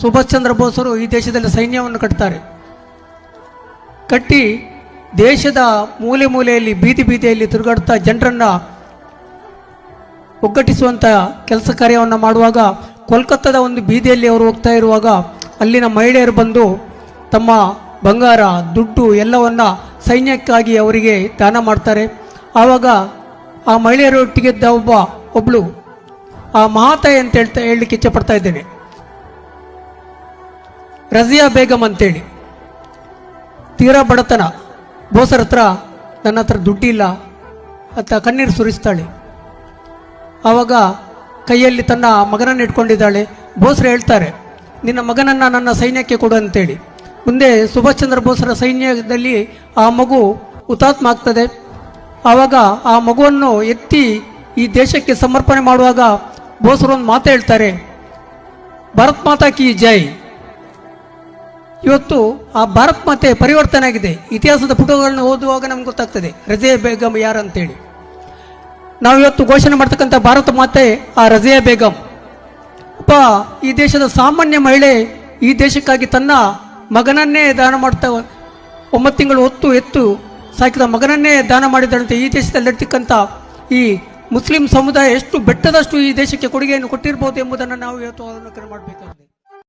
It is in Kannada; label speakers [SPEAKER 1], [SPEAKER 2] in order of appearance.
[SPEAKER 1] ಸುಭಾಷ್ ಚಂದ್ರ ಬೋಸರು ಈ ದೇಶದಲ್ಲಿ ಸೈನ್ಯವನ್ನು ಕಟ್ತಾರೆ. ಕಟ್ಟಿ ದೇಶದ ಮೂಲೆ ಮೂಲೆಯಲ್ಲಿ ಬೀದಿ ಬೀದಿಯಲ್ಲಿ ತಿರುಗಾಡ್ತಾ ಜನರನ್ನು ಒಗ್ಗಟ್ಟಿಸುವಂಥ ಕೆಲಸ ಕಾರ್ಯವನ್ನು ಮಾಡುವಾಗ ಕೋಲ್ಕತ್ತಾದ ಒಂದು ಬೀದಿಯಲ್ಲಿ ಅವರು ಹೋಗ್ತಾ ಇರುವಾಗ ಅಲ್ಲಿನ ಮಹಿಳೆಯರು ಬಂದು ತಮ್ಮ ಬಂಗಾರ ದುಡ್ಡು ಎಲ್ಲವನ್ನ ಸೈನ್ಯಕ್ಕಾಗಿ ಅವರಿಗೆ ದಾನ ಮಾಡ್ತಾರೆ. ಆವಾಗ ಆ ಮಹಿಳೆಯರೊಟ್ಟಿಗಿದ್ದ ಒಬ್ಬಳು ಆ ಮಹಾತಾಯಿ ಅಂತ ಹೇಳಲಿಕ್ಕೆ ಇಚ್ಛೆ ಪಡ್ತಾ ಇದ್ದೇನೆ, ರಜಿಯಾ ಬೇಗಂ ಅಂತೇಳಿ. ತೀರಾ ಬಡತನ, ಬೋಸರ ಹತ್ರ ನನ್ನ ಹತ್ರ ದುಡ್ಡಿಲ್ಲ ಅಂತ ಕಣ್ಣೀರು ಸುರಿಸ್ತಾಳೆ. ಆವಾಗ ಕೈಯಲ್ಲಿ ತನ್ನ ಮಗನನ್ನು ಇಟ್ಕೊಂಡಿದ್ದಾಳೆ. ಬೋಸರು ಹೇಳ್ತಾರೆ, ನಿನ್ನ ಮಗನನ್ನು ನನ್ನ ಸೈನ್ಯಕ್ಕೆ ಕೊಡು ಅಂತೇಳಿ. ಮುಂದೆ ಸುಭಾಷ್ ಚಂದ್ರ ಬೋಸರ ಸೈನ್ಯದಲ್ಲಿ ಆ ಮಗು ಹುತಾತ್ಮ ಆಗ್ತದೆ. ಆವಾಗ ಆ ಮಗುವನ್ನು ಎತ್ತಿ ಈ ದೇಶಕ್ಕೆ ಸಮರ್ಪಣೆ ಮಾಡುವಾಗ ಬೋಸರು ಒಂದು ಮಾತು ಹೇಳ್ತಾರೆ, ಭಾರತ್ ಮಾತಾ ಕಿ ಜೈ. ಇವತ್ತು ಆ ಭಾರತ್ ಮಾತೆ ಪರಿವರ್ತನೆ ಆಗಿದೆ. ಇತಿಹಾಸದ ಪುಟಗಳನ್ನು ಓದುವಾಗ ನಮ್ಗೆ ಗೊತ್ತಾಗ್ತದೆ ರಜಿಯಾ ಬೇಗಂ ಯಾರಂತೇಳಿ. ನಾವು ಇವತ್ತು ಘೋಷಣೆ ಮಾಡ್ತಕ್ಕಂಥ ಭಾರತ ಮಾತೆ ಆ ರಜಿಯಾ ಬೇಗಂ. ಒಬ್ಬ ಈ ದೇಶದ ಸಾಮಾನ್ಯ ಮಹಿಳೆ ಈ ದೇಶಕ್ಕಾಗಿ ತನ್ನ ಮಗನನ್ನೇ ದಾನ ಮಾಡ್ತಾ 9 ತಿಂಗಳು ಎತ್ತು ಸಾಕಿದ ಮಗನನ್ನೇ ದಾನ ಮಾಡಿದಂತೆ ಈ ದೇಶದಲ್ಲಿರ್ತಕ್ಕಂಥ ಈ ಮುಸ್ಲಿಂ ಸಮುದಾಯ ಎಷ್ಟು ಬೆಟ್ಟದಷ್ಟು ಈ ದೇಶಕ್ಕೆ ಕೊಡುಗೆಯನ್ನು ಕೊಟ್ಟಿರ್ಬೋದು ಎಂಬುದನ್ನು ನಾವು ಇವತ್ತು ಅವಲೋಕನ ಮಾಡಬೇಕಾಗಿದೆ.